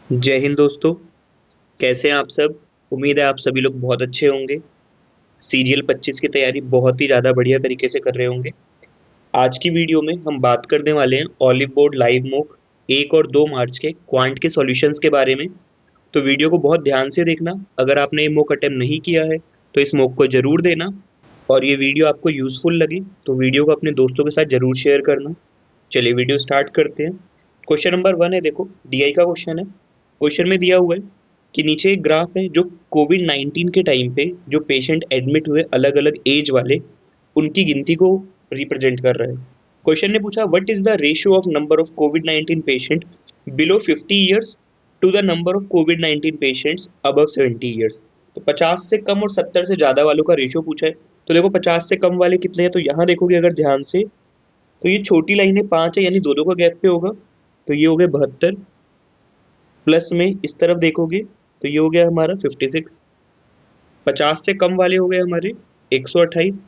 जय हिंद दोस्तों। कैसे हैं आप सब। उम्मीद है आप सभी लोग बहुत अच्छे होंगे। सीरियल 25 की तैयारी बहुत ही ज़्यादा बढ़िया तरीके से कर रहे होंगे। आज की वीडियो में हम बात करने वाले हैं ऑलिव बोर्ड लाइव मॉक 1 और 2 मार्च के क्वांट के सॉल्यूशंस के बारे में। तो वीडियो को बहुत ध्यान से देखना। अगर आपने ये मॉक अटेम्प्ट नहीं किया है तो इस मॉक को ज़रूर देना। और ये वीडियो आपको यूज़फुल लगी तो वीडियो को अपने दोस्तों के साथ ज़रूर शेयर करना। चलिए वीडियो स्टार्ट करते हैं। क्वेश्चन नंबर 1 है, देखो डीआई का क्वेश्चन है। क्वेश्चन में दिया हुआ है कि नीचे एक ग्राफ है जो कोविड 19 के टाइम पे जो पेशेंट एडमिट हुए अलग अलग एज वाले उनकी गिनती को रिप्रेजेंट कर रहा है। क्वेश्चन ने पूछा what is the ratio of number of covid 19 patient below 50 years to the number of covid 19 patients above 70 years. तो 50 से कम और 70 से ज़्यादा वालों का रेशियो पूछा है। तो देखो 50 से कम वाले कितने हैं, तो यहाँ देखोगे अगर ध्यान से तो ये छोटी लाइन है 5 है, यानी दो दो का गैप पे होगा। तो ये हो गया 72, प्लस में इस तरफ देखोगे तो ये हो गया हमारा 56। 50 से कम वाले हो गए हमारे 128,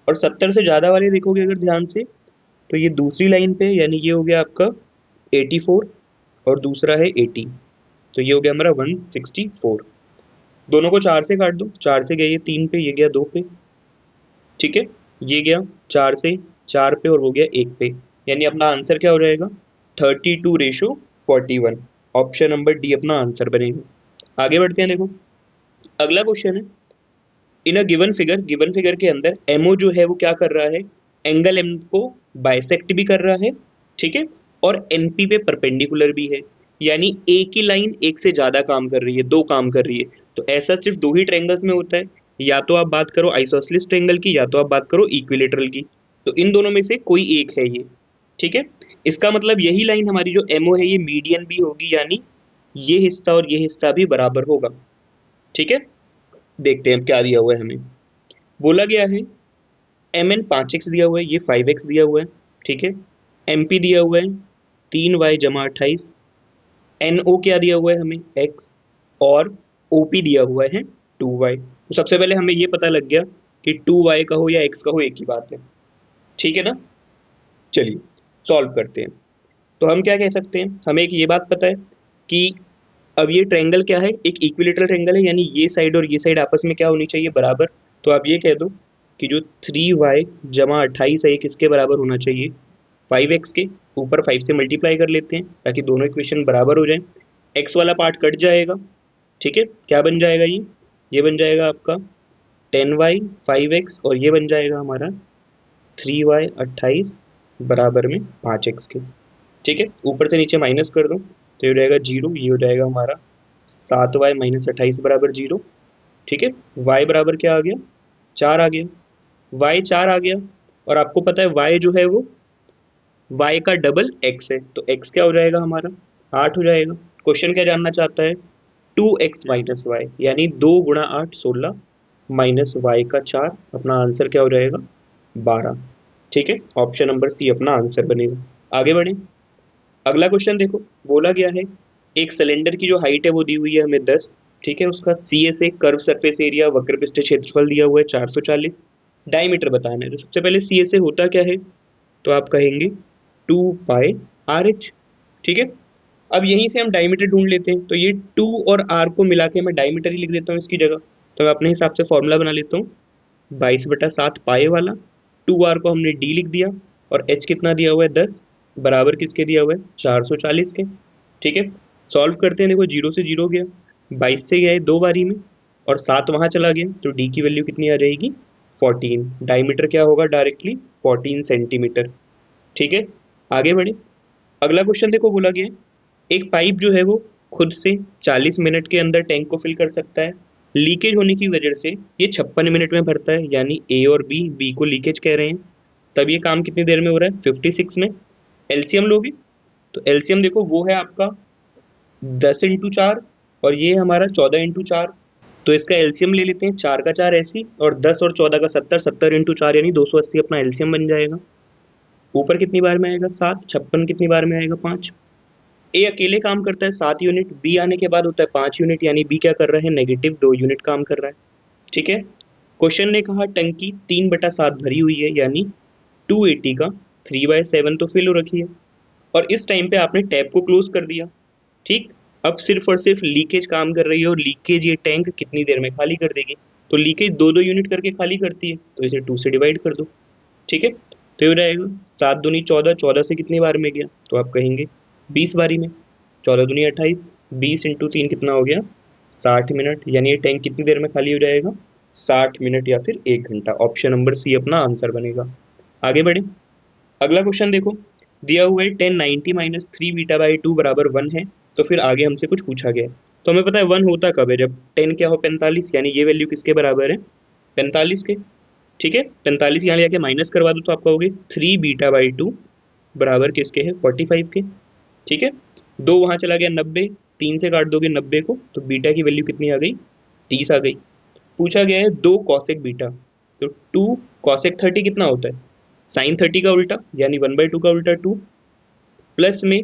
और 70 से ज़्यादा वाले देखोगे अगर ध्यान से तो ये दूसरी लाइन पे, यानी ये हो गया आपका 84 और दूसरा है 80। तो ये हो गया हमारा 164। दोनों को 4 से काट दो, 4 से गया ये 3 पे, ये गया 2 पे। ठीक है, ये गया 4 से 4 पे और वो गया 1 पे। यानी अपना आंसर क्या हो जाएगा 32:41। ऑप्शन नंबर डी अपना आंसर बनेगा। आगे बढ़ते हैं, देखो अगला क्वेश्चन है। इन अ गिवन फिगर के अंदर एमओ जो है वो क्या कर रहा है, एंगल एम को बाइसेक्ट भी कर रहा है। ठीक है, और एनपी पे परपेंडिकुलर भी है। यानी एक ही लाइन एक से ज्यादा काम कर रही है, दो काम कर रही है। तो ऐसा सिर्फ दो ही ट्रायंगल्स में होता है, या तो आप बात करो आइसोसेलेस ट्रायंगल की या तो आप बात करो इक्विलेटरल की। तो इन दोनों में से कोई एक है ये। ठीक है, इसका मतलब यही लाइन हमारी जो एमओ है ये मीडियन भी होगी, यानी ये हिस्सा और ये हिस्सा भी बराबर होगा। ठीक है, देखते हैं क्या दिया हुआ है हमें। बोला गया है एम एन 5x दिया हुआ है, ये 5x दिया हुआ है। ठीक है, एम पी दिया हुआ है 3y जमा 28। एन ओ क्या दिया हुआ है हमें x, और ओ पी दिया हुआ है 2y। तो सबसे पहले हमें ये पता लग गया कि 2y कहो या x कहो एक ही बात है। ठीक है ना। चलिए सॉल्व करते हैं। तो हम क्या कह सकते हैं, हमें एक ये बात पता है कि अब ये ट्रायंगल क्या है, एक इक्विलेटरल ट्रायंगल है, यानी ये साइड और ये साइड आपस में क्या होनी चाहिए, बराबर। तो आप ये कह दो कि जो 3y जमा 28 है ये किसके बराबर होना चाहिए, 5x के। ऊपर 5 से मल्टीप्लाई कर लेते हैं ताकि दोनों इक्वेशन बराबर हो जाए। x वाला पार्ट कट जाएगा। ठीक है, क्या बन जाएगा ये बन जाएगा आपका 10y 5x, और ये बन जाएगा हमारा 3y 28 बराबर में 5x के। ठीक है, ऊपर से नीचे माइनस कर दो तो ये हो जाएगा 0, ये हो जाएगा हमारा 7y - 28 बराबर 0। ठीक है, y बराबर क्या आ गया, 4 आ गया। y 4 आ गया, और आपको पता है y जो है वो y का डबल x है, तो x क्या हो जाएगा हमारा 8 हो जाएगा। क्वेश्चन क्या जानना चाहता है, 2x - y, यानी 2 × 8 16 माइनस y का 4। अपना आंसर क्या हो जाएगा 12। ठीक है, ऑप्शन नंबर सी अपना आंसर बनेगा। आगे बढ़े, अगला क्वेश्चन देखो। बोला गया है एक सिलेंडर की जो हाइट है वो दी हुई है हमें 10। ठीक है, उसका C S A curve surface area वक्र पृष्ठ क्षेत्रफल दिया हुआ है 440। डायमीटर बताना है, तो सबसे पहले सी एस ए होता क्या है, तो आप कहेंगे 2πRh। ठीक है, अब यहीं से हम डायमीटर ढूंढ लेते हैं, तो ये 2 और r को मिला के मैं डायमीटर ही लिख देता हूँ इसकी जगह। तो मैं अपने हिसाब से फॉर्मूला बना लेता हूँ 22/7 पाए वाला। 2r को हमने d लिख दिया, और h कितना दिया हुआ है 10, बराबर किसके दिया हुआ है 440 के। ठीक है, सॉल्व करते हैं, देखो 0 से 0 गया, 22 से गया है 2 बारी में, और 7 वहां चला गया, तो d की वैल्यू कितनी आ जाएगी 14। डायमीटर क्या होगा डायरेक्टली 14 सेंटीमीटर। ठीक है, आगे बढ़े। अगला क्वेश्चन देखो, बोला गया है एक पाइप जो है वो खुद से 40 मिनट के अंदर टैंक को फिल कर सकता है। लीकेज होने की वजह से ये 56 मिनट में भरता है, यानी ए और बी को लीकेज कह रहे हैं। तब ये काम कितनी देर में हो रहा है 56 में। एलसीएम लोगे तो एलसीएम देखो वो है आपका 10 × 4, और ये हमारा 14 × 4। तो इसका एलसीएम ले लेते हैं, 4 का 4 ऐसी, और 10 और 14 का 70, 70 × 4 यानी 280 अपना एलसीएम बन जाएगा। ऊपर कितनी बार में आएगा 7, 56 कितनी बार में आएगा 5। ए अकेले काम करता है 7 यूनिट, बी आने के बाद होता है 5 यूनिट, यानी बी क्या कर रहा है -2 यूनिट काम कर रहा है। ठीक है, क्वेश्चन ने कहा टंकी 3/7 भरी हुई है, यानी 280 का 3/7 तो फिल हो रखी है, और इस टाइम पे आपने टैप को क्लोज कर दिया। ठीक, अब सिर्फ और सिर्फ लीकेज काम कर रही है, और लीकेज ये टैंक कितनी देर में खाली कर देगी, तो लीकेज 2-2 यूनिट करके खाली करती है, तो इसे 2 से डिवाइड कर दो। ठीक है, तो ये रहेगा 7 दूनी 14, 14 से कितनी बार में गया, तो आप कहेंगे 20 बारी में। 14 दूनी 28, 20 × 3 कितना हो गया, 60 मिनट। यानी ये टैंक कितनी देर में खाली हो जाएगा, 60 मिनट या फिर 1 घंटा। ऑप्शन नंबर सी अपना आंसर बनेगा। आगे बढ़े, अगला क्वेश्चन देखो, दिया हुआ है 1090 माइनस 3 बीटा/2 बराबर 1 है। तो फिर आगे हमसे कुछ पूछा गया है, तो हमें पता है 1 होता कब है, जब 10 क्या हो 45, यानी ये वैल्यू किसके बराबर है, 45 के। ठीक है, 45 यहाँ ले आके माइनस करवा दो तो आप कहोगे 3 बीटा/2 बराबर किसके है, 45 के। ठीक है, 2 वहाँ चला गया 90, 3 से काट दोगे 90 को, तो बीटा की वैल्यू कितनी आ गई, 30 आ गई। पूछा गया है 2 कॉसेक बीटा, तो 2 कॉसेक 30 कितना होता है, साइन 30 का उल्टा, यानी 1/2 का उल्टा 2, प्लस में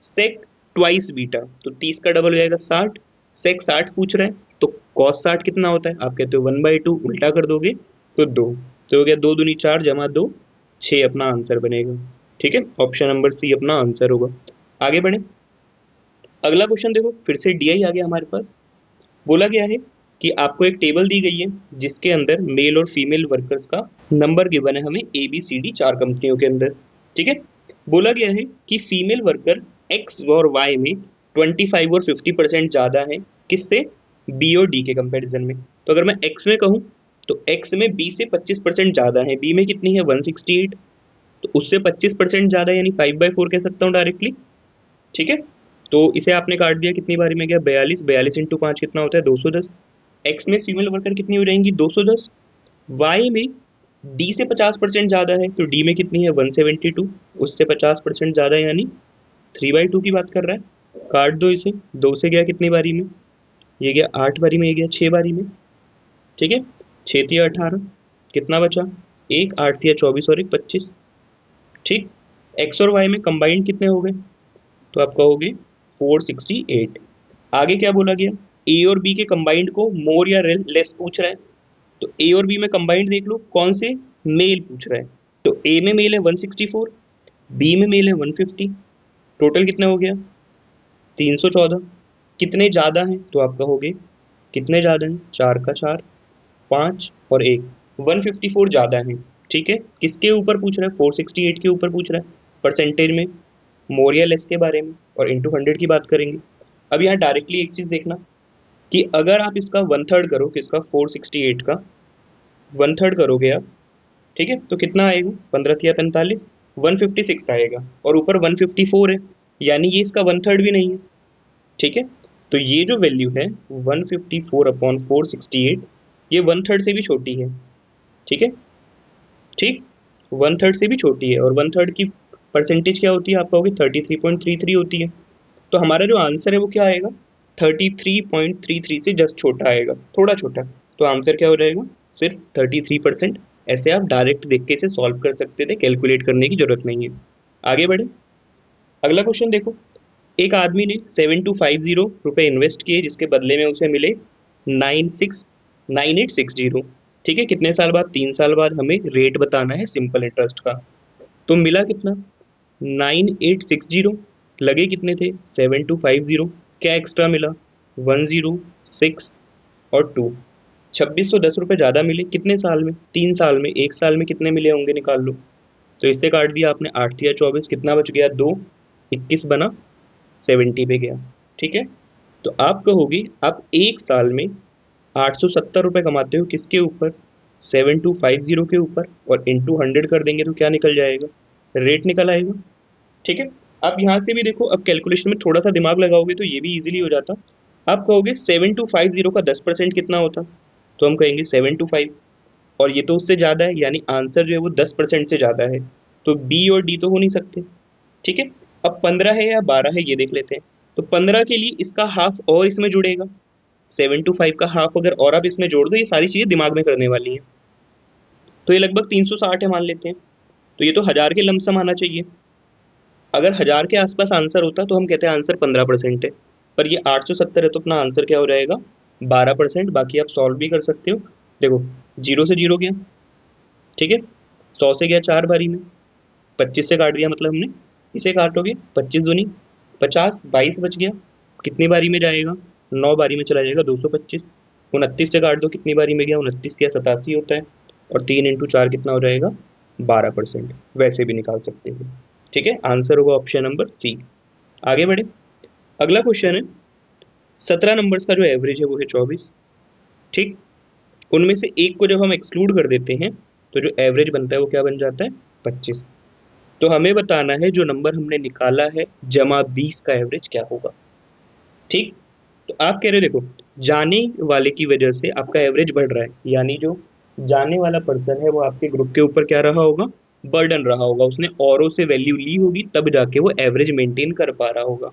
सेक ट्वाइस बीटा, तो 30 का डबल हो जाएगा 60। सेक 60 पूछ रहा है, तो कॉस 60 कितना होता है, आप कहते हो 1/2, उल्टा कर दोगे तो 2, तो हो गया 2 दूनी 4 जमा 2 6 अपना आंसर बनेगा। ठीक है, ऑप्शन नंबर सी अपना आंसर होगा। आगे बढ़े, अगला क्वेश्चन देखो, फिर से डीआई आ गया हमारे पास। बोला गया है कि आपको एक टेबल दी गई है जिसके अंदर मेल और फीमेल वर्कर्स का नंबर गिवन है हमें ABCD 4 कंपनियों के अंदर। ठीक है, बोला गया है कि फीमेल वर्कर एक्स और वाई में 25 और 50% ज़्यादा है, किससे, बी और डी के कंपैरिजन में। तो अगर मैं एक्स में कहूँ तो एक्स में बी से 25% ज़्यादा है, बी में कितनी है 168, तो उससे 25% ज़्यादा, यानी 5/4 कह सकता हूँ डायरेक्टली। ठीक है, तो इसे आपने काट दिया, कितनी बारी में गया 42, 42 × 5 कितना होता है 210। एक्स में फीमेल वर्कर कितनी हो जाएंगी 210, वाई में डी से 50% ज़्यादा है, तो डी में कितनी है 172, उससे 50% ज़्यादा, यानी 3/2 की बात कर रहा है। काट दो इसे, 2 से गया कितनी बारी में, ये गया 8 बारी में, ये गया 6 बारी में। ठीक है, 6×3 = 18, कितना बचा, एक 8×3 = 24 और एक 25। ठीक, एक्स और वाई में कंबाइंड कितने हो गए, तो आप कहोगे 468। आगे क्या बोला गया, ए और बी के कंबाइंड को मोर या लेस पूछ रहा है, तो ए और बी में कंबाइंड देख लो कौन से, मेल पूछ रहा है, तो ए में मेल है 164, बी में मेल है 150, टोटल कितना हो गया 314। कितने ज़्यादा हैं, तो आप कहोगे कितने ज़्यादा हैं, 4 का 4, 5 और 1, 154 ज़्यादा हैं। ठीक है, किसके ऊपर पूछ रहा है, 468 के ऊपर पूछ रहा है, परसेंटेज में मोर या लेस के बारे में, और इंटू 100 की बात करेंगे। अब यहाँ डायरेक्टली एक चीज़ देखना कि अगर आप इसका 1/3 करो, किसका 468 का 1/3 करोगे आप, ठीक है, तो कितना आएगा, 15×3 = 45, 156 आएगा, और ऊपर 154 है, यानी ये इसका 1/3 भी नहीं है। ठीक है, तो ये जो वैल्यू है 154/468, ये 1/3 से भी छोटी है। ठीक है, ठीक, 1/3 से भी छोटी है, और 1/3 की परसेंटेज क्या होती है, आप कहोगे 33.33 होती है। तो हमारा जो आंसर है वो क्या आएगा, 33.33 से जस्ट छोटा आएगा, थोड़ा छोटा। तो आंसर क्या हो जाएगा, सिर्फ 33%। ऐसे आप डायरेक्ट देख के इसे सॉल्व कर सकते थे, कैलकुलेट करने की जरूरत नहीं है। आगे बढ़े, अगला क्वेश्चन देखो, एक आदमी ने 7250 रुपये इन्वेस्ट किए, जिसके बदले में उसे मिले 9860। ठीक है, कितने साल बाद, 3 साल बाद हमें रेट बताना है सिंपल इंटरेस्ट का। तो मिला कितना 9860, लगे कितने थे 7250, क्या एक्स्ट्रा मिला 106 और 2, 2610 रुपये ज़्यादा मिले, कितने साल में, 3 साल में। 1 साल में कितने मिले होंगे, निकाल लो। तो इससे काट दिया आपने, 8×3 = 24, कितना बच गया 2, 21 बना, 70 पे गया। ठीक है, तो आप कहोगे आप 1 साल में 870 रुपये कमाते हो, किसके ऊपर, 7250 के ऊपर, और इंटू 100 कर देंगे तो क्या निकल जाएगा, रेट निकल आएगा। ठीक है, आप यहाँ से भी देखो, अब कैलकुलेशन में थोड़ा सा दिमाग लगाओगे तो ये भी इजीली हो जाता। आप कहोगे 7250 का 10% कितना होता, तो हम कहेंगे 725, और ये तो उससे ज़्यादा है, यानी आंसर जो है वो 10% से ज़्यादा है, तो बी और डी तो हो नहीं सकते। ठीक है, अब 15 है या 12 है ये देख लेते हैं। तो 15 के लिए इसका हाफ और इसमें जुड़ेगा, 725 का हाफ अगर और आप इसमें जोड़ दो, ये सारी चीज़ें दिमाग में करने वाली हैं। तो ये लगभग 360 है मान लेते हैं, तो ये तो 1000 के लमसम आना चाहिए। अगर 1000 के आसपास आंसर होता तो हम कहते हैं आंसर 15% है, पर ये 870 है, तो अपना आंसर क्या हो जाएगा 12%। बाकी आप सॉल्व भी कर सकते हो, देखो 0 से 0 गया, ठीक है, 100 से गया 4 बारी में, 25 से काट दिया, मतलब हमने इसे काटोगे 25 दूनी 50, 22 बच गया, कितनी बारी में जाएगा, 9 बारी में चला जाएगा 225। 29 से काट दो, कितनी बारी में गया, 29 क्या 87 होता है, और 3 × 4 कितना हो जाएगा, 12%। वैसे भी निकाल सकते हैं। ठीक है, आंसर होगा ऑप्शन नंबर सी। आगे बढ़े, अगला क्वेश्चन है 17 नंबर्स का जो एवरेज है वो है 24। ठीक, उनमें से एक को जब हम एक्सक्लूड कर देते हैं तो जो एवरेज बनता है वो क्या बन जाता है, 25। तो हमें बताना है जो नंबर हमने निकाला है जमा 20 का एवरेज क्या होगा। ठीक, तो आप कह रहे हो देखो, जाने वाले की वजह से आपका एवरेज बढ़ रहा है, यानी जो जाने वाला पर्सन है वो आपके ग्रुप के ऊपर क्या रहा होगा, बर्डन रहा होगा, उसने औरों से वैल्यू ली होगी तब जाके वो एवरेज मेंटेन कर पा रहा होगा।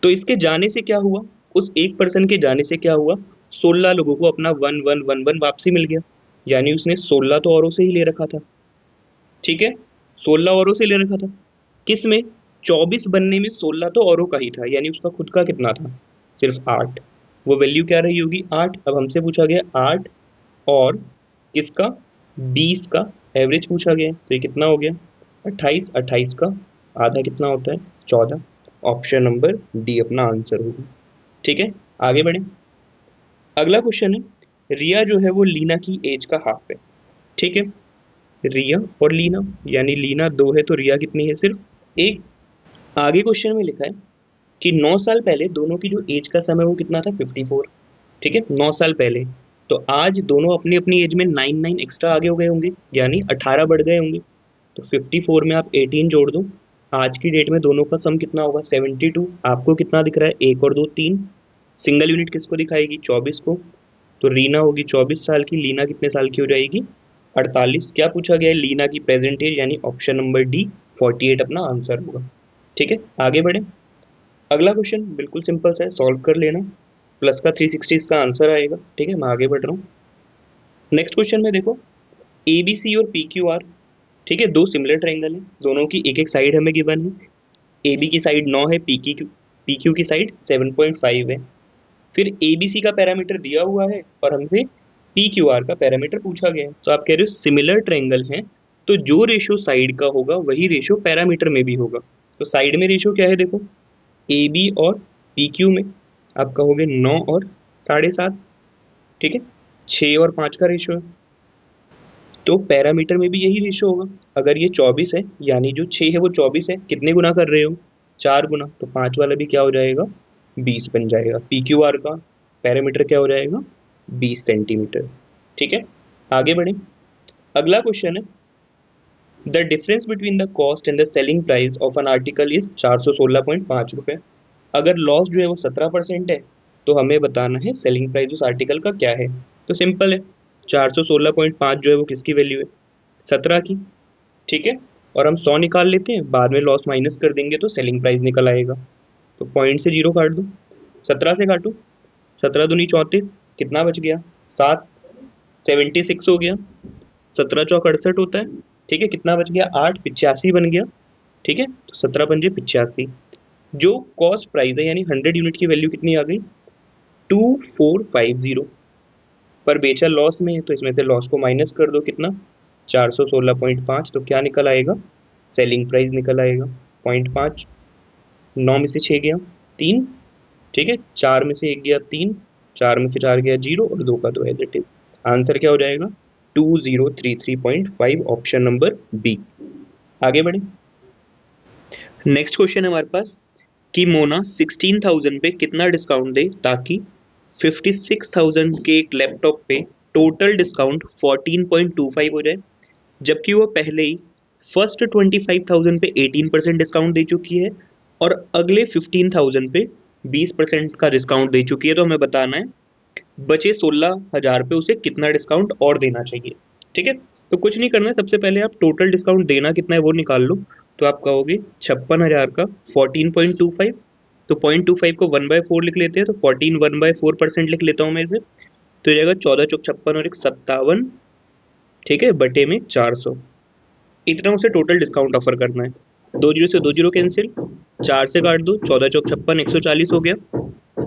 तो इसके जाने से क्या हुआ, उस एक पर्सन के जाने से क्या हुआ, 16 लोगों को अपना 1111 वापसी मिल गया, यानी उसने 16 तो औरों से ही ले रखा था। ठीक है, 16 औरों से ले रखा था, किस में, 24 बनने में 16 तो औरों का ही था, यानी उसका खुद का कितना था, सिर्फ 8। वो वैल्यू क्या रही होगी, 8। अब हमसे पूछा गया 8 और किसका, 20 का एवरेज पूछा गया है, तो ये कितना हो गया, 28। 28 का आधा कितना होता है, 14। ऑप्शन नंबर डी अपना आंसर होगा। ठीक है, आगे बढ़े, अगला क्वेश्चन है, रिया जो है वो लीना की एज का हाफ है। ठीक है, रिया और लीना, यानी लीना 2 है तो रिया कितनी है, सिर्फ 1। आगे क्वेश्चन में लिखा है कि 9 साल पहले दोनों की जो एज का समय वो कितना था, 54। ठीक है, 9 साल पहले, तो आज दोनों अपनी अपनी एज में 9 एक्स्ट्रा आगे हो गए होंगे, यानी 18 बढ़ गए होंगे। तो 54 में आप 18 जोड़ दो, आज की डेट में दोनों का सम कितना होगा, 72। आपको कितना दिख रहा है, 1 और 2 3। सिंगल यूनिट किसको दिखाएगी, 24 को। तो रीना होगी 24 साल की, लीना कितने साल की हो जाएगी, 48। क्या पूछा गया है, लीना की प्रेजेंट एज, यानी ऑप्शन नंबर डी 48 अपना आंसर होगा। ठीक है, आगे बढ़े, अगला क्वेश्चन बिल्कुल सिंपल सा है, सॉल्व कर लेना, प्लस का 360 इसका आंसर आएगा। ठीक है, मैं आगे बढ़ रहा हूँ। नेक्स्ट क्वेश्चन में देखो, ए बी सी और पी क्यू आर, ठीक है, दो सिमिलर ट्रायंगल है, दोनों की एक एक साइड हमें गिवन है। ए बी की साइड 9 है, पी क्यू की साइड 7.5 है। फिर ए बी सी का पैरामीटर दिया हुआ है और हमसे पी क्यू आर का पैरामीटर पूछा गया है। तो आप कह रहे हो सिमिलर ट्रायंगल है, तो जो रेशो साइड का होगा वही रेशो पैरामीटर में भी होगा। तो साइड में रेशो क्या है, देखो ए बी और पी क्यू में आप कहोगे 9 और 7.5। ठीक है, 6 और 5 का रेशो है, तो पैरामीटर में भी यही रेशो होगा। अगर ये 24 है, यानी जो 6 है वो 24 है, कितने गुना कर रहे हो, 4 गुना, तो 5 वाला भी क्या हो जाएगा, 20 बन जाएगा। पी क्यू आर का पैरामीटर क्या हो जाएगा, 20 सेंटीमीटर। ठीक है, आगे बढ़े, अगला क्वेश्चन है, the difference between the cost and the selling price of an article is 416.5 रुपये। अगर लॉस जो है वो 17% है, तो हमें बताना है सेलिंग प्राइस उस आर्टिकल का क्या है। तो सिंपल है, 416.5 जो है वो किसकी वैल्यू है, 17 की। ठीक है, और हम 100 निकाल लेते हैं, बाद में लॉस माइनस कर देंगे तो सेलिंग प्राइस निकल आएगा। तो पॉइंट से 0 काट दो, 17 से काटो, 17 दूनी 34, कितना बच गया, 7। 76 हो गया, 17 चौक 68 होता है। ठीक है, कितना बच गया, 8, 85 बन गया। ठीक है, तो 17 पंजे 85। जो कॉस्ट प्राइस है, यानी 100 यूनिट की वैल्यू कितनी आ गई, 2450। पर बेचा लॉस में है, तो इसमें से लॉस को माइनस कर दो, कितना, 416.5, तो क्या निकल आएगा, सेलिंग प्राइस निकल आएगा 0.5। 9 में से 6 गया 3। ठीक है, 4 में से 1 गया 3, 4 में से 4 गया 0 और 2 का 2 एज इट इज। आंसर क्या हो जाएगा, 2033.5, ऑप्शन नंबर बी। आगे बढ़े, नेक्स्ट क्वेश्चन है हमारे पास कि मोना 16,000 पे कितना डिस्काउंट दे ताकि 56,000 के एक लैपटॉप पे टोटल डिस्काउंट 14.25 हो जाए, जबकि वो पहले ही फर्स्ट 25,000 पे 18% डिस्काउंट दे चुकी है और अगले 15,000 पे 20% का डिस्काउंट दे चुकी है। तो हमें बताना है बचे 16,000 पे उसे कितना डिस्काउंट और देना चाहिए। ठीक है, तो कुछ नहीं करना है, सबसे पहले आप टोटल डिस्काउंट देना कितना है वो निकाल लो। तो आप कहोगे 56,000 का 14.25, तो 0.25 को 1/4 लिख लेते हैं, तो 14 1/4% लिख लेता हूँ मैं इसे। तो हो जाएगा 14 चौक 56 और 57, ठीक है, बटे में 400। इतना उसे टोटल डिस्काउंट ऑफर करना है। 2 जीरो से 2 जीरो कैंसिल, 4 से काट दो, 14 चौक 56 140 हो गया।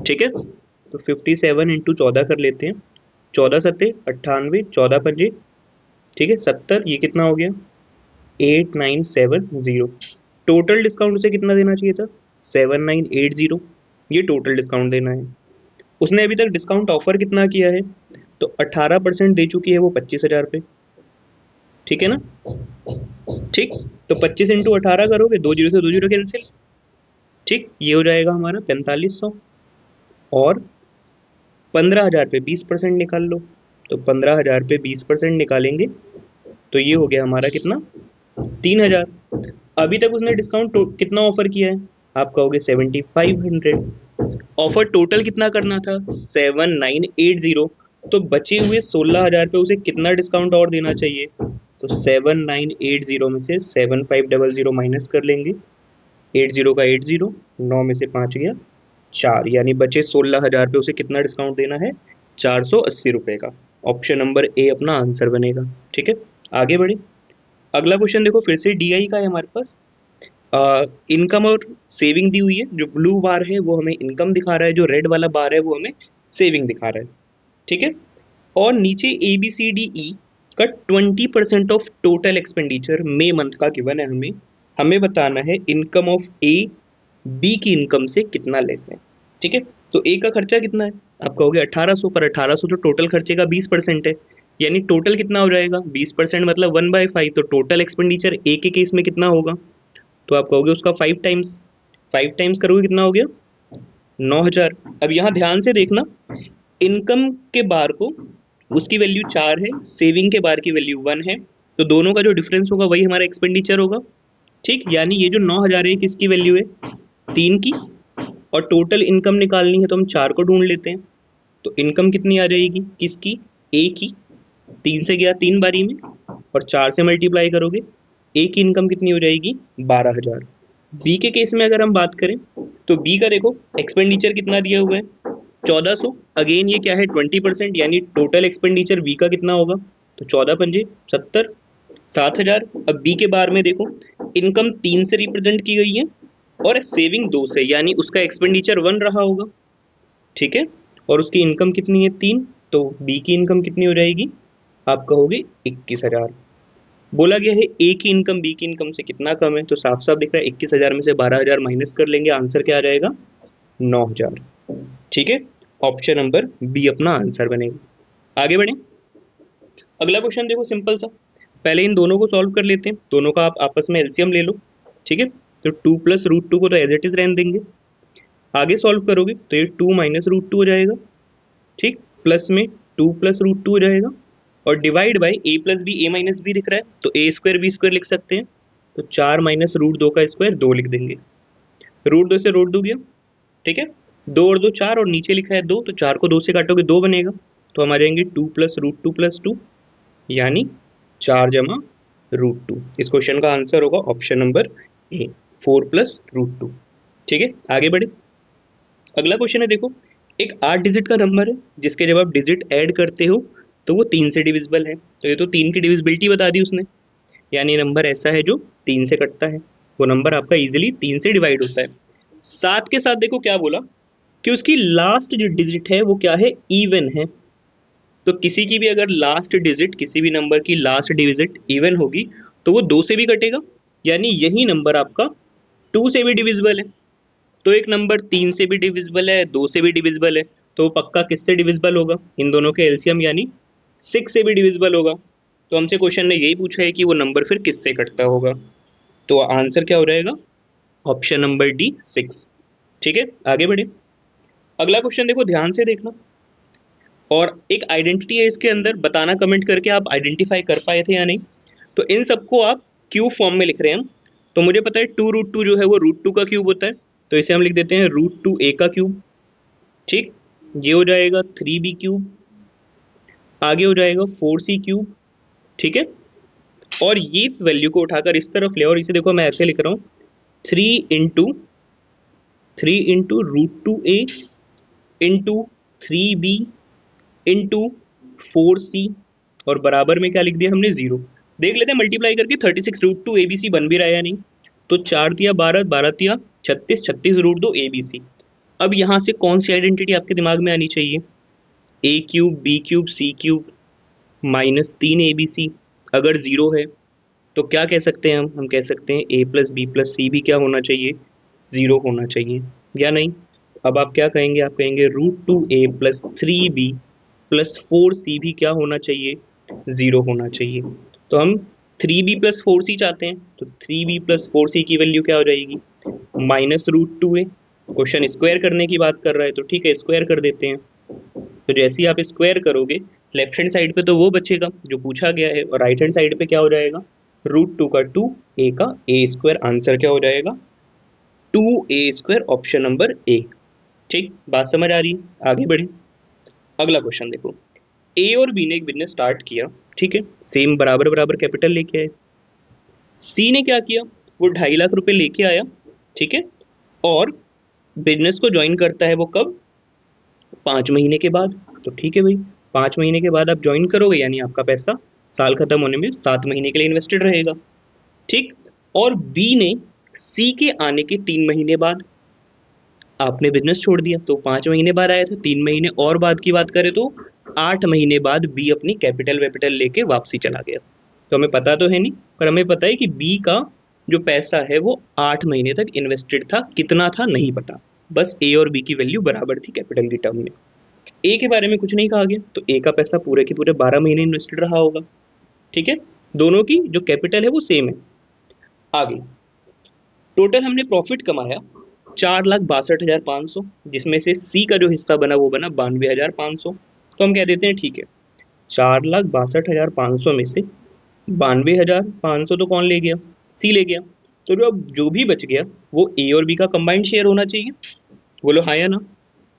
ठीक है, तो 57 इंटू 14 कर लेते हैं, 14 सत्ते 98, 14 पंजे, ठीक है 70, ये कितना हो गया 8970। टोटल डिस्काउंट उसे कितना देना चाहिए था, 7980। ये टोटल डिस्काउंट देना है। उसने अभी तक डिस्काउंट ऑफर कितना किया है, तो 18% दे चुकी है वो 25,000 पे, ठीक है ना। ठीक, तो 25 इंटू 18 करोगे, 2 जीरो से 2 जीरो कैंसिल, ठीक, ये हो जाएगा हमारा 4500। और 15,000 पे 20% निकाल लो, तो 15,000 पे 20% निकालेंगे तो ये हो गया हमारा कितना, 3,000। अभी तक उसने डिस्काउंट कितना ऑफर किया है, आप कहोगे 7500। ऑफर टोटल कितना करना था, 7980। तो बचे हुए 16,000 पे उसे कितना डिस्काउंट और देना चाहिए, तो 7980 में से 7500 माइनस कर लेंगे, 80 का 80, 9 में से 5 गया 4, यानी बचे 16,000 पे उसे कितना डिस्काउंट देना है, 480 रुपए का। ऑप्शन नंबर ए अपना आंसर बनेगा। ठीक है, आगे बढ़े। अगला क्वेश्चन देखो, फिर से डीआई का है हमारे पास। इनकम और सेविंग दी हुई है, जो ब्लू बार है वो हमें इनकम दिखा रहा है, जो रेड वाला बार है वो हमें सेविंग दिखा रहा है। ठीक है, और नीचे A B C D E का 20% ऑफ टोटल एक्सपेंडिचर मई मंथ का गिवन है। हमें हमें बताना है इनकम ऑफ ए बी की इनकम से कितना लेस है। ठीक है, तो ए का खर्चा कितना है, आप कहोगे 1800, पर 1800 तो टोटल खर्चे का 20% है, यानी टोटल कितना हो जाएगा, 20% मतलब 1/5, तो टोटल एक्सपेंडिचर ए के केस में कितना होगा, तो आप कहोगे उसका 5 टाइम्स। 5 टाइम्स करोगे कितना हो गया, 9,000। अब यहाँ ध्यान से देखना, इनकम के बार को उसकी वैल्यू 4 है, सेविंग के बार की वैल्यू 1 है, तो दोनों का जो डिफरेंस होगा वही हमारा एक्सपेंडिचर होगा। ठीक, यानी ये जो 9,000 है किसकी वैल्यू है, 3 की, और टोटल इनकम निकालनी है तो हम 4 को ढूंढ लेते हैं। तो इनकम कितनी आ जाएगी किसकी, ए की, 3 से गया 3 बारी में, और 4 से मल्टीप्लाई करोगे, ए की इनकम कितनी हो जाएगी, 12,000। बी के केस में अगर हम बात करें, तो बी का देखो एक्सपेंडिचर कितना दिया हुआ है, 1400। अगेन ये क्या है, 20%, यानी टोटल एक्सपेंडिचर बी का कितना होगा, तो 14 पंजे 70, 7,000। अब बी के बारे में देखो, इनकम 3 से रिप्रेजेंट की गई है और सेविंग 2 से, यानी उसका एक्सपेंडिचर 1 रहा होगा। ठीक है, और उसकी इनकम कितनी है, 3, तो बी की इनकम कितनी हो जाएगी, आप कहोगे 21,000। बोला गया है ए की इनकम बी की इनकम से कितना कम है, तो साफ साफ दिख रहा है 21,000 में से 12,000 माइनस कर लेंगे, आंसर क्या आ जाएगा, 9,000। ठीक है, ऑप्शन नंबर बी अपना आंसर बनेगा। आगे बढ़े। अगला क्वेश्चन देखो, सिंपल सा, पहले इन दोनों को सॉल्व कर लेते हैं, दोनों का आप आपस में एलसीएम ले लो। ठीक है, तो 2 + √2 को तो एज इट इज रहने देंगे, आगे सॉल्व करोगे तो ये 2 - √2 हो जाएगा। ठीक, प्लस में 2 + √2 हो जाएगा, और divide by A plus B, A minus B दिख रहा है तो ए स्क्वायर बी स्क्वायर लिख सकते हैं, तो 4 - √2 का स्क्वायर 2 लिख देंगे, √2 से √2 गया। ठीक है, 2 और 2 4, और नीचे लिखा है 2, तो 4 को 2 से काटोगे 2 बनेगा, तो हम आ जाएंगे 2 + √2 + 2, यानी 4 जमा √2। इस क्वेश्चन का आंसर होगा ऑप्शन नंबर ए, 4 + √2। ठीक है, आगे बढ़े। अगला क्वेश्चन है देखो, एक 8 डिजिट का नंबर है जिसके जब आप डिजिट ऐड करते हो तो वो 3 से डिविजिबल है, तो ये तो 3 की डिविजिबिलिटी बता दी उसने, यानी नंबर ऐसा है जो 3 से कटता है, वो नंबर आपका इजीली 3 से डिवाइड होता है। साथ के साथ देखो क्या बोला, कि उसकी लास्ट जो डिजिट है वो क्या है, इवन है। तो किसी की भी अगर लास्ट डिजिट, किसी भी नंबर की लास्ट डिजिट इवन होगी तो वो 2 से भी कटेगा, यानी यही नंबर आपका 2 से भी डिविजिबल है। तो एक नंबर 3 से भी डिविजिबल है, 2 से भी डिविजिबल है, तो वो पक्का किससे डिविजिबल होगा, इन दोनों के एलसीएम यानी 6 से भी डिविजिबल होगा। तो हमसे क्वेश्चन ने यही पूछा है कि वो नंबर फिर किससे कटता होगा, तो आंसर क्या हो जाएगा, ऑप्शन नंबर डी, 6। ठीक है, आगे बढ़े। अगला क्वेश्चन देखो, ध्यान से देखना, और एक आइडेंटिटी है इसके अंदर, बताना कमेंट करके आप आइडेंटिफाई कर पाए थे या नहीं। तो इन सबको आप क्यूब फॉर्म में लिख रहे हैं हम, तो मुझे पता है 2 √2 जो है वो √2 का क्यूब होता है, तो इसे हम लिख देते हैं √2a का क्यूब। ठीक, ये हो जाएगा 3b³, आगे हो जाएगा 4c³। ठीक है, और ये इस वैल्यू को उठाकर इस तरफ ले, और इसे देखो मैं ऐसे लिख रहा हूँ, 3 × √2a × 3b × 4c, और बराबर में क्या लिख दिया हमने, 0। देख लेते हैं मल्टीप्लाई करके 36 √2 abc बन भी रहा है या नहीं, तो 4 तिया 12, 12 तिया 36, 36 √2 abc। अब यहाँ से कौन सी आइडेंटिटी आपके दिमाग में आनी चाहिए, a³ b³ c³ -3 abc, अगर 0 है तो क्या कह सकते हैं हम कह सकते हैं a + b + c भी क्या होना चाहिए, 0 होना चाहिए, या नहीं। अब आप क्या कहेंगे, आप कहेंगे √2a plus 3b plus 4c भी क्या होना चाहिए, 0 होना चाहिए। तो हम 3b प्लस 4c चाहते हैं, तो 3b प्लस 4c की वैल्यू क्या हो जाएगी, -√2a। क्वेश्चन स्क्वायर करने की बात कर रहा है तो ठीक है, स्क्वायर कर देते हैं। तो जैसे ही आप स्क्वायर करोगे, लेफ्ट हैंड साइड पे तो वो बचेगा जो पूछा गया है, और राइट हैंड साइड पे क्या हो जाएगा, √2 का 2, a का a स्क्वायर, आंसर क्या हो जाएगा, 2a square, option number A. ठीक, बात समझ आ रही है, आगे बढ़े। अगला क्वेश्चन देखो, ए और बी ने एक बिजनेस स्टार्ट किया, ठीक है, सेम बराबर बराबर कैपिटल लेके आए। सी ने क्या किया, वो 2.5 लाख रुपए लेके आया, ठीक है, और बिजनेस को ज्वाइन करता है वो कब, 5 महीने के बाद। तो ठीक है भाई, 5 महीने के बाद आप ज्वाइन करोगे, यानी आपका पैसा साल खत्म होने में 7 महीने के लिए इन्वेस्टेड रहेगा। ठीक, और बी ने सी के आने के 3 महीने बाद आपने बिजनेस छोड़ दिया, तो 5 महीने बाद आया था, 3 महीने और बाद की बात करें तो 8 महीने बाद बी अपनी कैपिटल वैपिटल लेके वापसी चला गया। तो हमें पता तो है नहीं, पर हमें पता है कि बी का जो पैसा है वो 8 महीने तक इन्वेस्टेड था, कितना था नहीं पता, बस ए और बी की वैल्यू बराबर थी कैपिटल की टर्म में। ए के बारे में कुछ नहीं कहा गया, तो ए का पैसा पूरे के पूरे 12 महीने इन्वेस्टेड रहा होगा। ठीक है, दोनों की जो कैपिटल है वो सेम है। आगे टोटल हमने प्रॉफिट कमाया 4,62,500, जिसमें से सी का जो हिस्सा बना वो बना 92,500। तो हम कह देते हैं ठीक है, 4,62,500 में से 92,500 तो कौन ले गया, सी ले गया। तो जो अब जो भी बच गया वो ए और बी का कंबाइंड शेयर होना चाहिए। बोलो हाँ या ना।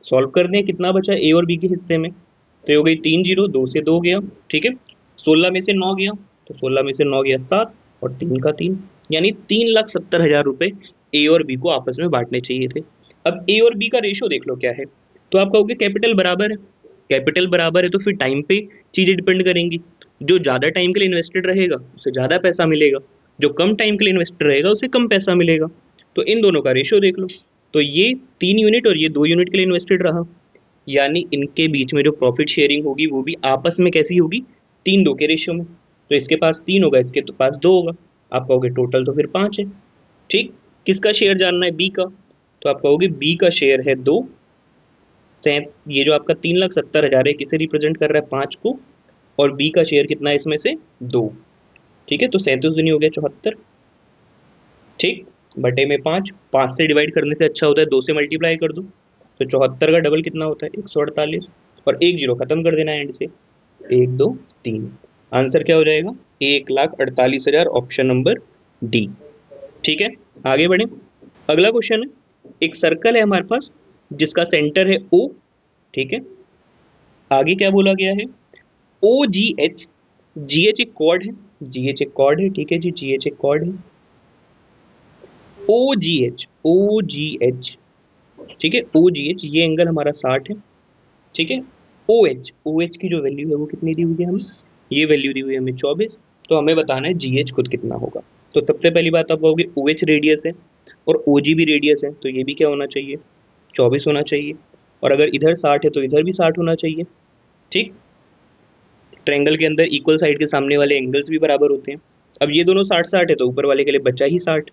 सॉल्व कर दें, कितना बचा ए और बी के हिस्से में, तो ये हो गई 3 जीरो, 2 से 2 गया, ठीक है, 16 में से 9 गया, तो 16 में से 9 गया 7, और 3 का 3, यानी 3,70,000 रुपए ए और बी को आपस में बांटने चाहिए थे। अब ए और बी का रेशो देख लो क्या है, तो आप कहोगे कैपिटल बराबर है, कैपिटल बराबर है तो फिर टाइम पे चीजें डिपेंड करेंगी। जो ज्यादा टाइम के लिए इन्वेस्टेड रहेगा उसे ज्यादा पैसा मिलेगा, जो कम टाइम के लिए इन्वेस्टेड रहेगा उसे कम पैसा मिलेगा। तो इन दोनों का रेशो देख लो, तो ये 3 यूनिट और ये 2 यूनिट के लिए इन्वेस्टेड रहा, यानी इनके बीच में जो प्रॉफिट शेयरिंग होगी वो भी आपस में कैसी होगी, 3-2 के रेशियो में। तो इसके पास 3 होगा, इसके तो पास 2 होगा, आप कहोगे टोटल तो फिर 5 है। ठीक, किसका शेयर जानना है, बी का, तो आप कहोगे बी का शेयर है 2। ये जो आपका 3,70,000 है किसे रिप्रेजेंट कर रहा है, 5 को, और बी का शेयर कितना है इसमें से, 2। ठीक है, तो 37 दूनी हो गया 74, ठीक, बटे में 5, 5 से डिवाइड करने से अच्छा होता है 2 से मल्टीप्लाई कर दो, तो 74 का डबल कितना होता है, 148, और एक जीरो खत्म कर देना है एंड से, 1 2 3, आंसर क्या हो जाएगा, 1,48,000, ऑप्शन नंबर डी। ठीक है, आगे बढ़े। अगला क्वेश्चन है, एक सर्कल है हमारे पास जिसका सेंटर है ओ, ठीक है, आगे क्या बोला गया है, ओ जी एच, जी एच एक कॉर्ड है, जी एच एक कॉर्ड है, ठीक है जी, जी एच एक कॉर्ड है, ओ जी एच, ओ जी एच, ठीक है, ओ जी एच, ये एंगल हमारा 60 है, ठीक है, ओ एच, ओ एच की जो वैल्यू है वो कितनी दी हुई है हमें, ये वैल्यू दी हुई है हमें 24। तो हमें बताना है जी एच खुद कितना होगा। तो सबसे पहली बात आप कहोगे ओ एच रेडियस है और ओ जी भी रेडियस है, तो ये भी क्या होना चाहिए, 24 होना चाहिए, और अगर इधर 60 है तो इधर भी 60 होना चाहिए। ठीक, ट्रायंगल के अंदर इक्वल साइड के सामने वाले एंगल्स भी बराबर होते हैं। अब ये दोनों 60-60 है तो ऊपर वाले के लिए बचा ही 60,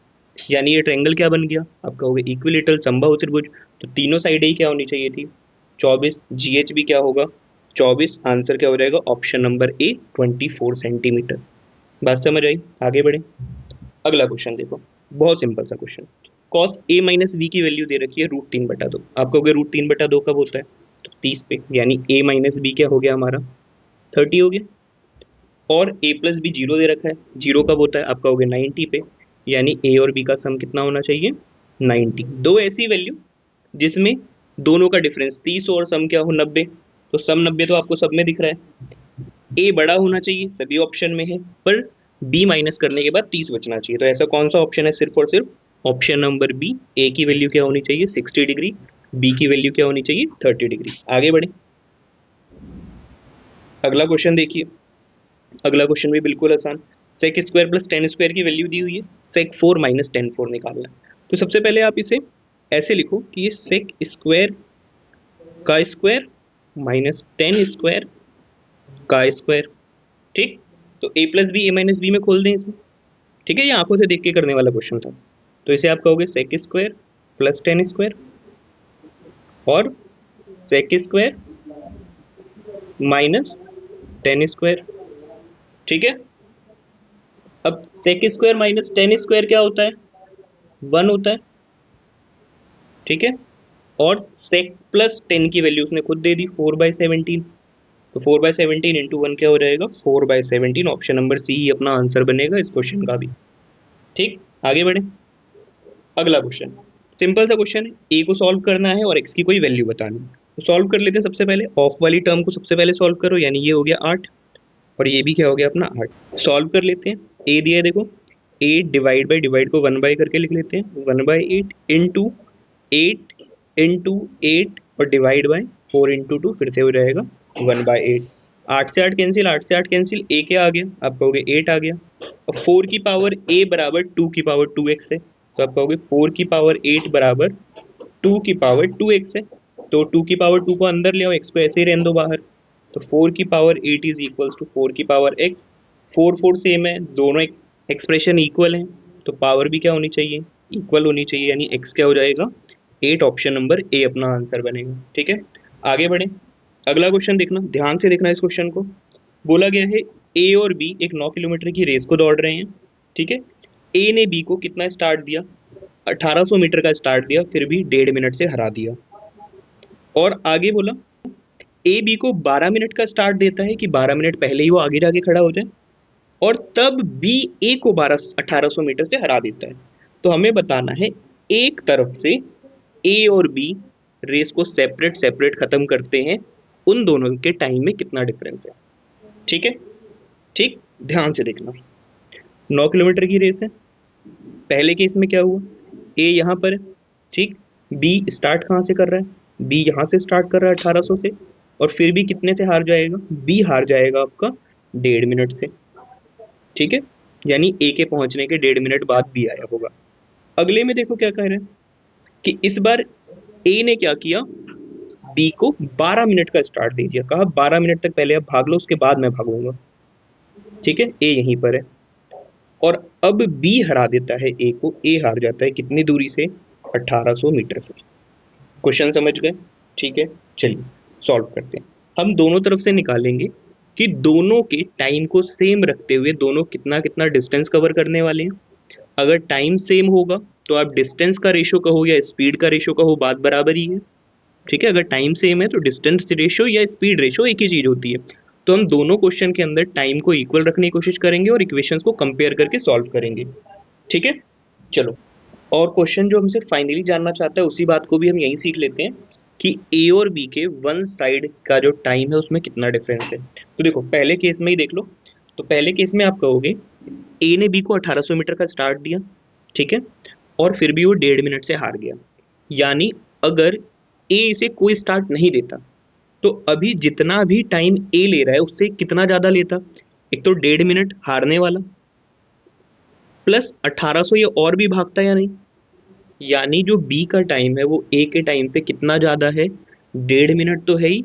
यानी ये ट्रायंगल क्या बन गया, आप कहोगे इक्विलेटरल समबाहु त्रिभुज। तो तीनों साइडें ही क्या होनी चाहिए थी, 24, जी एच भी क्या होगा, 24, आंसर क्या हो जाएगा, ऑप्शन नंबर ए 24 सेंटीमीटर। बात समझ आई, आगे बढ़े। अगला क्वेश्चन देखो, बहुत सिंपल सा question, cos A minus B की वैल्यू दे रखी है √3/2। आप कहोगे √3/2 कब होता है, तो 30 पे, यानी ए माइनस बी क्या हो गया हमारा, 30 हो गया, और a प्लस बी 0 दे रखा है, 0 कब होता है, आप कहोगे 90 पे, यानी ए और बी का सम कितना होना चाहिए, 90। दो ऐसी वैल्यू जिसमें दोनों का डिफरेंस 30 और सम क्या हो 90, तो सम 90 तो आपको सब में दिख रहा है, ए बड़ा होना चाहिए सभी ऑप्शन में है, पर बी माइनस करने के बाद 30 बचना चाहिए। तो ऐसा कौन सा ऑप्शन है, सिर्फ और सिर्फ ऑप्शन नंबर बी, ए की वैल्यू क्या होनी चाहिए 60 डिग्री, बी की वैल्यू क्या होनी चाहिए 30 डिग्री। आगे बढ़े, अगला क्वेश्चन देखिए। अगला क्वेश्चन भी बिल्कुल आसान, sec square plus ten square की वैल्यू दी हुई है, सेक 4 माइनस टेन 4 निकालना है। तो सबसे पहले आप इसे ऐसे लिखो कि ये सेक स्क्वायर का स्क्वायर माइनस टेन स्क्वायर का स्क्वायर। ठीक, तो ए plus B A minus B में खोल दें इसे, ठीक है, ये आंखों से देख के करने वाला क्वेश्चन था। तो इसे आप कहोगे sec square plus ten square, और sec square minus tan square. ठीक है, अब sec square minus tan square क्या होता है? 1 होता है। ठीक है, और सेक प्लस टेन की वैल्यू उसने खुद दे दी 4/17। तो 4/17 इंटू 1 क्या हो जाएगा? 4/17। ऑप्शन नंबर सी ही अपना आंसर बनेगा इस क्वेश्चन का भी। ठीक, आगे बढ़े। अगला क्वेश्चन सिंपल सा क्वेश्चन है, ए को सॉल्व करना है और एक्स की कोई वैल्यू बतानी है। तो सॉल्व कर लेते हैं। सबसे पहले ऑफ वाली टर्म को सबसे पहले सॉल्व करो, यानी ये हो गया 8 और ये भी क्या हो गया अपना 8। सॉल्व कर लेते हैं। ए दिया है देखो, ए डिवाइड बाई डिवाइड को 1 बाई करके लिख लेते हैं। 1/8 इंटू 8 इंटू 8 और डिवाइड बाई 4 इंटू 2, फिर से हो जाएगा 1/8। 8 से 8 कैंसिल, 8 से 8 कैंसिल, ए क्या आ गया? आप कहोगे 8 आ गया। और 4 की पावर ए बराबर 2 की पावर 2x है, तो आप कहोगे 4 की पावर 8 बराबर 2 की पावर 2x है। तो 2 की पावर 2 को अंदर ले आओ, x को ऐसे ही रहने दो बाहर। तो 4 की पावर 8 इज इक्वल्स टू 4 की पावर x। 4 4 सेम है, दोनों एक्सप्रेशन इक्वल हैं, तो पावर भी क्या होनी चाहिए? इक्वल होनी चाहिए, यानी x क्या हो जाएगा? 8। ऑप्शन नंबर ए अपना आंसर बनेगा। ठीक है, आगे बढ़े। अगला क्वेश्चन देखना, ध्यान से देखना इस क्वेश्चन को। बोला गया है ए और बी एक 9 किलोमीटर की रेस को दौड़ रहे हैं। ठीक है, ए ने बी को कितना स्टार्ट दिया? 1800 मीटर का स्टार्ट दिया, फिर भी 1.5 मिनट से हरा दिया। और आगे बोला ए बी को 12 मिनट का स्टार्ट देता है कि 12 मिनट पहले ही वो आगे जाके खड़ा हो जाए, और तब बी ए को 1800 मीटर से हरा देता है। तो हमें बताना है एक तरफ से ए और बी रेस को सेपरेट सेपरेट खत्म करते हैं, उन दोनों के टाइम में कितना डिफरेंस है। ठीक है, ठीक, ध्यान से देखना। 9 किलोमीटर की रेस है। पहले केस में क्या हुआ? ए यहाँ पर है, ठीक, बी स्टार्ट कहाँ से कर रहा है? बी यहाँ से स्टार्ट कर रहा है 1800 से, और फिर भी कितने से हार जाएगा? बी हार जाएगा आपका 1.5 मिनट से। ठीक है, यानी ए के पहुंचने के 1.5 मिनट बाद बी आया होगा। अगले में देखो क्या कह रहे हैं कि इस बार ए ने क्या किया? बी को 12 मिनट का स्टार्ट दे दिया, कहा 12 मिनट तक पहले आप भाग लो, उसके बाद मैं भागूंगा। ठीक है, ए यहीं पर है, और अब बी हरा देता है ए को। ए हार जाता है कितनी दूरी से? 1800 मीटर से। क्वेश्चन समझ गए? ठीक है, चलिए सॉल्व करते हैं। हम दोनों तरफ से निकालेंगे कि दोनों के टाइम को सेम रखते हुए दोनों कितना कितना डिस्टेंस कवर करने वाले हैं। अगर टाइम सेम होगा तो आप डिस्टेंस का रेशो कहो या स्पीड का रेशो कहो, बात बराबर ही है। ठीक है, अगर टाइम सेम है तो डिस्टेंस रेशो या स्पीड रेशो एक ही चीज होती है। तो हम दोनों क्वेश्चन के अंदर टाइम को इक्वल रखने की कोशिश करेंगे और इक्वेशंस को कंपेयर करके सॉल्व करेंगे। ठीक है, चलो। और क्वेश्चन जो हमसे फाइनली जानना चाहता है उसी बात को भी हम यहीं सीख लेते हैं कि ए और बी के वन साइड का जो टाइम है उसमें कितना डिफरेंस है। तो देखो पहले केस में ही देख लो। तो पहले केस में आप कहोगे ए ने बी को 1800 मीटर का स्टार्ट दिया, ठीक है, और फिर भी वो 1.5 मिनट से हार गया। यानी अगर ए इसे कोई स्टार्ट नहीं देता तो अभी जितना भी टाइम ए ले रहा है उससे कितना ज्यादा लेता? एक तो 1.5 मिनट हारने वाला, प्लस 1800 ये और भी भागता या नहीं। यानी जो बी का टाइम है वो ए के टाइम से कितना ज्यादा है? 1.5 मिनट तो है ही,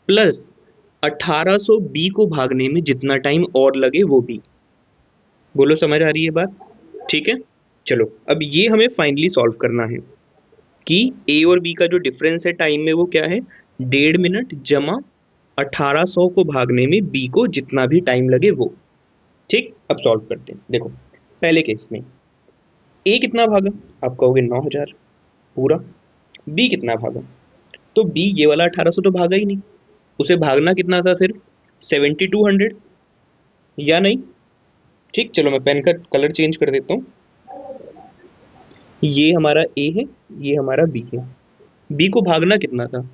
प्लस 1800 बी को भागने में जितना टाइम और लगे वो भी। बोलो समझ आ रही है बात? ठीक है, चलो अब ये हमें फाइनली सॉल्व करना है कि ए और बी का जो डिफरेंस है टाइम में वो क्या है? 1.5 मिनट जमा 1800 को भागने में बी को जितना भी टाइम लगे वो। ठीक, अब सॉल्व करते हैं। देखो पहले केस में ए कितना भागा? आप कहोगे 9000 पूरा। बी कितना भागा? तो बी ये वाला 1800 तो भागा ही नहीं, उसे भागना कितना था सिर्फ 7200, या नहीं? ठीक, चलो मैं पेन का कलर चेंज कर देता हूँ। ये हमारा ए है, ये हमारा बी है। बी को भागना कितना था?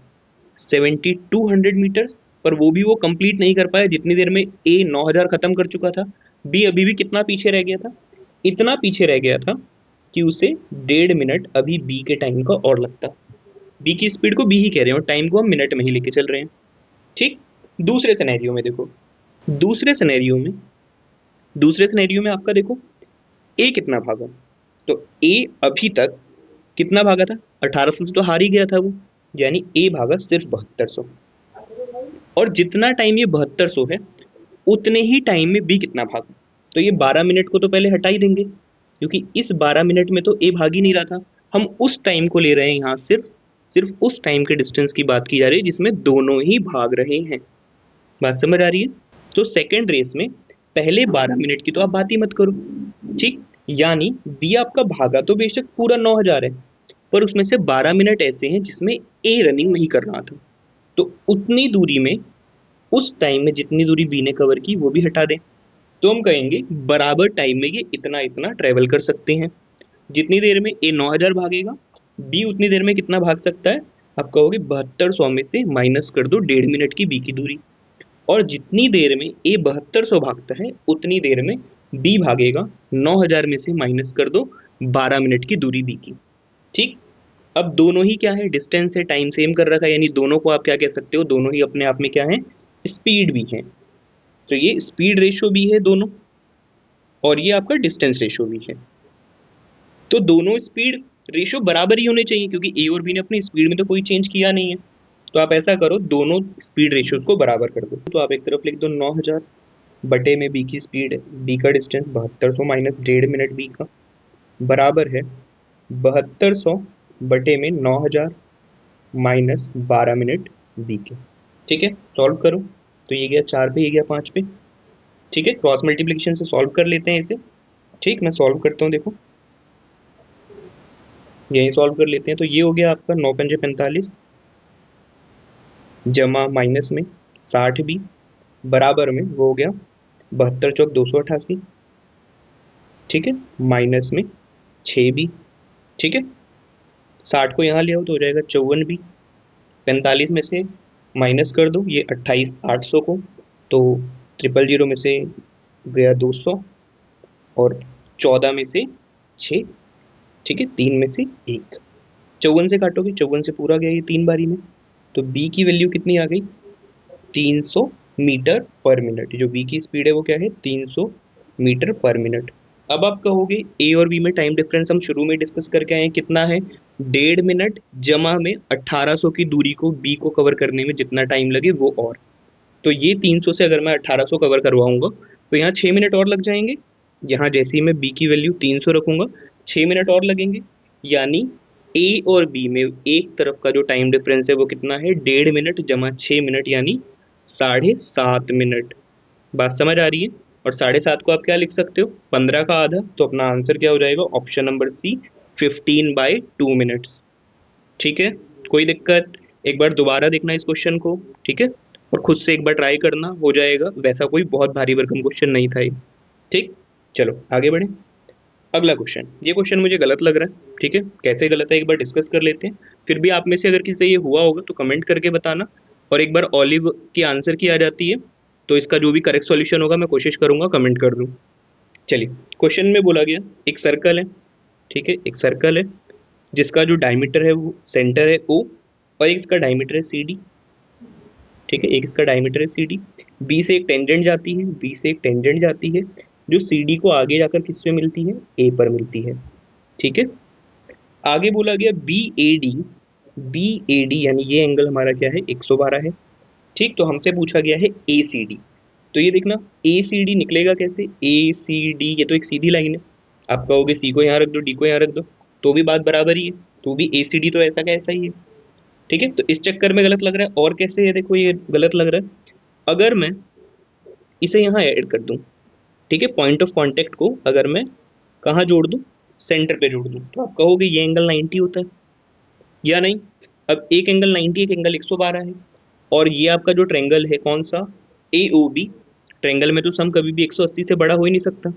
7200 मीटर्स, पर वो भी वो कंप्लीट नहीं कर पाया जितनी देर में ए 9000 खत्म कर चुका था। बी अभी भी कितना पीछे रह गया था? इतना पीछे रह गया था कि उसे 1.5 मिनट अभी बी के टाइम का और लगता। बी की स्पीड को बी ही कह रहे हैं और टाइम को हम मिनट में ही लेके चल रहे हैं। ठीक, दूसरे सिनेरियो में देखो। दूसरे सिनेरियो में आपका देखो ए कितना भागा। तो ए अभी तक कितना भागा था? 1800 से तो हार ही गया था वो, यानी ए भागा सिर्फ 7200। और जितना टाइम ये 7200 है उतने ही टाइम में बी कितना भागा। तो ये 12 मिनट को तो पहले हटा ही देंगे, क्योंकि इस 12 मिनट में तो ए भाग ही नहीं रहा था। हम उस टाइम को ले रहे हैं यहाँ सिर्फ सिर्फ उस टाइम के डिस्टेंस की बात की जा रही है जिसमें दोनों ही भाग रहे हैं। बात समझ आ रही है? तो सेकेंड रेस में पहले 12 मिनट की तो आप बात ही मत करो, ठीक। यानी बी आपका भागा तो बेशक पूरा 9000 है, पर उसमें से 12 मिनट ऐसे हैं जिसमें ए रनिंग नहीं कर रहा था, तो उतनी दूरी में उस टाइम में जितनी दूरी बी ने कवर की वो भी हटा दें, तो हम कहेंगे बराबर टाइम में ये इतना इतना ट्रेवल कर सकते हैं। जितनी देर में ए 9000 भागेगा, बी उतनी देर में कितना भाग सकता है? आप कहोगे 7200 में से माइनस कर दो 1.5 मिनट की बी की दूरी, और जितनी देर में ए 7200 भागता है उतनी देर में बी भागेगा 9000 में से माइनस कर दो 12 मिनट की दूरी बी की, ठीक। अब दोनों ही क्या है, डिस्टेंस है, टाइम सेम कर रखा है, यानी दोनों को आप क्या कह सकते हो, दोनों ही अपने आप में क्या है, स्पीड भी है। तो ये स्पीड रेशो भी है दोनों, और ये आपका डिस्टेंस रेशो भी है। तो दोनों स्पीड रेशो बराबर ही होने चाहिए, क्योंकि ए और बी ने अपनी स्पीड में तो कोई चेंज किया नहीं है। तो आप ऐसा करो, दोनों स्पीड रेशो को बराबर कर दो। तो आप एक तरफ लिख दो 9000 बटे में बी की स्पीड है, बी का डिस्टेंस 7200 माइनस 1.5 मिनट बी का, बराबर है 7200 बटे में 9000 माइनस 12 मिनट बी के, ठीक है। सॉल्व करो, तो ये गया 4 पे, ये गया 5 पे, ठीक है। क्रॉस मल्टीप्लिकेशन से सॉल्व कर लेते हैं इसे, ठीक। मैं सॉल्व करता हूँ, देखो यही सॉल्व कर लेते हैं। तो ये हो गया आपका 9 पंजे 45 जमा माइनस में 60 भी, बराबर में वो हो गया 72 चौक 288, ठीक है, माइनस में 6 भी, ठीक है। 60 को यहाँ ले आओ तो हो जाएगा 54 भी, 45 में से माइनस कर दो ये 28 800 को, तो 000 में से गया 200, और 14 में से 6, ठीक है, 3 में से 1, 54 से काटोगे, 54 से पूरा गया ये 3 बारी में, तो बी की वैल्यू कितनी आ गई, 300 मीटर पर मिनट। जो बी की स्पीड है वो क्या है, 300 मीटर पर मिनट। अब आप कहोगे ए और बी में टाइम डिफरेंस हम शुरू में डिस्कस करके आए, कितना है, 1.5 मिनट जमा में 1800 की दूरी को बी को कवर करने में जितना टाइम लगे वो, और तो ये 300 से अगर मैं 1800 कवर करवाऊंगा तो यहाँ 6 मिनट और लग जाएंगे। यहाँ जैसे ही मैं बी की वैल्यू 300 रखूंगा 6 मिनट और लगेंगे, यानी ए और बी में एक तरफ का जो टाइम डिफरेंस है वो कितना है, 1.5 मिनट जमा 6 मिनट, यानी 7.5 मिनट। बात समझ आ रही है? और 7.5 को आप क्या लिख सकते हो, 15 का आधा, तो अपना आंसर क्या हो जाएगा, ऑप्शन नंबर सी 15/2 मिनट्स, ठीक है। कोई दिक्कत? एक बार दोबारा देखना इस क्वेश्चन को, ठीक है, और खुद से एक बार ट्राई करना, हो जाएगा। वैसा कोई बहुत भारी भरकम क्वेश्चन नहीं था ये, ठीक। चलो आगे बढ़े। अगला क्वेश्चन, ये क्वेश्चन मुझे गलत लग रहा है, ठीक है, कैसे गलत है एक बार डिस्कस कर लेते हैं। फिर भी आप में से अगर किसी से ये हुआ होगा तो कमेंट करके बताना, और एक बार ऑलिव की आंसर की आ जाती है तो इसका जो भी करेक्ट सॉल्यूशन होगा मैं कोशिश करूंगा कमेंट कर दूं। चलिए, क्वेश्चन में बोला गया एक सर्कल है, ठीक है, एक सर्कल है जिसका जो डायमीटर है वो सेंटर है ओ, और एक इसका डायमीटर है सी डी, ठीक है, एक इसका डायमीटर है सी डी। बी से एक टेंजेंट जाती है, बी से एक टेंजेंट जाती है जो सी डी को आगे जाकर किस पे मिलती है, ए पर मिलती है, ठीक है। आगे बोला गया B A D, B A D यानी ये एंगल हमारा क्या है, 112 है, ठीक। तो हमसे पूछा गया है ए सी डी, तो ये देखना ए सी डी निकलेगा कैसे, ए सी डी ये तो एक सीधी लाइन है, आप कहोगे सी को यहाँ रख दो डी को यहाँ रख दो तो भी बात बराबर ही है, तो भी ए सी डी तो ऐसा का ऐसा ही है, ठीक है। तो इस चक्कर में गलत लग रहा है, और कैसे है, देखो ये गलत लग रहा है, अगर मैं इसे यहाँ ऐड कर दूं, ठीक है, पॉइंट ऑफ कांटेक्ट को अगर मैं कहाँ जोड़ दूं, सेंटर पे जोड़ दूं, तो आप कहोगे ये एंगल 90 होता है या नहीं। अब एक एंगल 90, एक एंगल 112 है, और ये आपका जो ट्रेंगल है कौन सा, ए ओ बी, ट्रेंगल में तो सम कभी भी 180 से बड़ा हो ही नहीं सकता,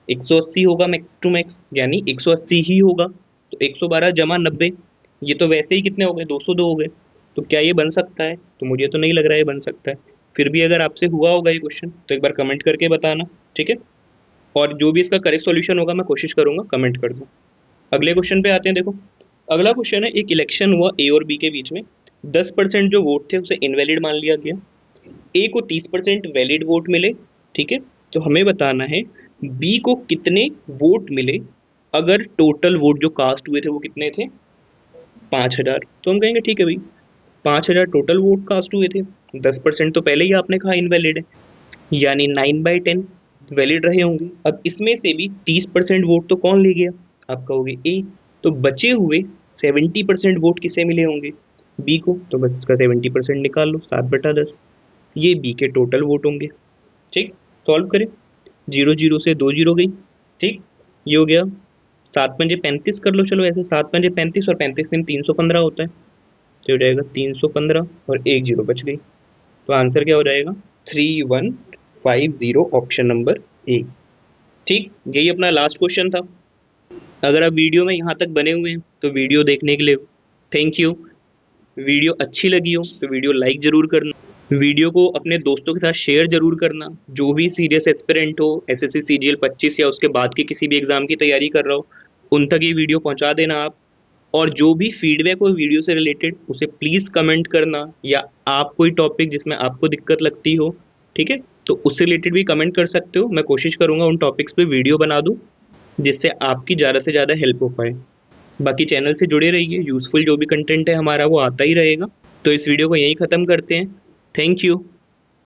180 होगा मैक्स टू मैक्स, यानी 180 ही होगा, तो 112 जमा 90, ये तो वैसे ही कितने हो गए, 202 हो गए, तो क्या ये बन सकता है, तो मुझे तो नहीं लग रहा है ये बन सकता है। फिर भी अगर आपसे हुआ होगा ये क्वेश्चन तो एक बार कमेंट करके बताना, ठीक है, और जो भी इसका करेक्ट सॉल्यूशन होगा मैं कोशिश करूंगा कमेंट कर दूं। अगले क्वेश्चन पे आते हैं, देखो अगला क्वेश्चन है, एक इलेक्शन हुआ ए और बी के बीच में, 10% जो वोट थे उसे इनवैलिड मान लिया गया, ए को 30% वैलिड वोट मिले, ठीक है। तो हमें बताना है बी को कितने वोट मिले अगर टोटल वोट जो कास्ट हुए थे वो कितने थे, 5000। तो हम कहेंगे ठीक है भाई, 5000 टोटल वोट कास्ट हुए थे, 10% तो पहले ही आपने कहा इनवैलिड है, यानी 9/10 वैलिड रहे होंगे। अब इसमें से भी 30% वोट तो कौन ले गया, आप कहोगे ए, तो बचे हुए 70% वोट किसे मिले होंगे, बी को, तो बस इसका 70% निकाल लो, 7/10। ये बी के टोटल वोट होंगे। ठीक, सॉल्व करें, 0 0 से 2 0 गई। ठीक, ये हो गया 7×5 कर लो, चलो ऐसे 7×35 और 35 दिन 315 होता है, तो हो जाएगा 315 और 1 0 बच गई। तो आंसर क्या हो जाएगा, 3150, ऑप्शन नंबर ए। ठीक, यही अपना लास्ट क्वेश्चन था। अगर आप वीडियो में यहाँ तक बने हुए हैं तो वीडियो देखने के लिए थैंक यू। वीडियो अच्छी लगी हो तो वीडियो लाइक जरूर करना, वीडियो को अपने दोस्तों के साथ शेयर जरूर करना। जो भी सीरियस एस्पिरेंट हो, एसएससी सीजीएल 25 या उसके बाद की किसी भी एग्जाम की तैयारी कर रहा हो, उन तक ये वीडियो पहुंचा देना आप। और जो भी फीडबैक हो वीडियो से रिलेटेड उसे प्लीज़ कमेंट करना, या आप कोई टॉपिक जिसमें आपको दिक्कत लगती हो, ठीक है, तो उससे रिलेटेड भी कमेंट कर सकते हो। मैं कोशिश करूँगा उन टॉपिक्स पे वीडियो बना दूँ जिससे आपकी ज़्यादा से ज़्यादा हेल्प हो पाए। बाकी चैनल से जुड़े रहिए, यूज़फुल जो भी कंटेंट है हमारा वो आता ही रहेगा। तो इस वीडियो को यहीं ख़त्म करते हैं। Thank you.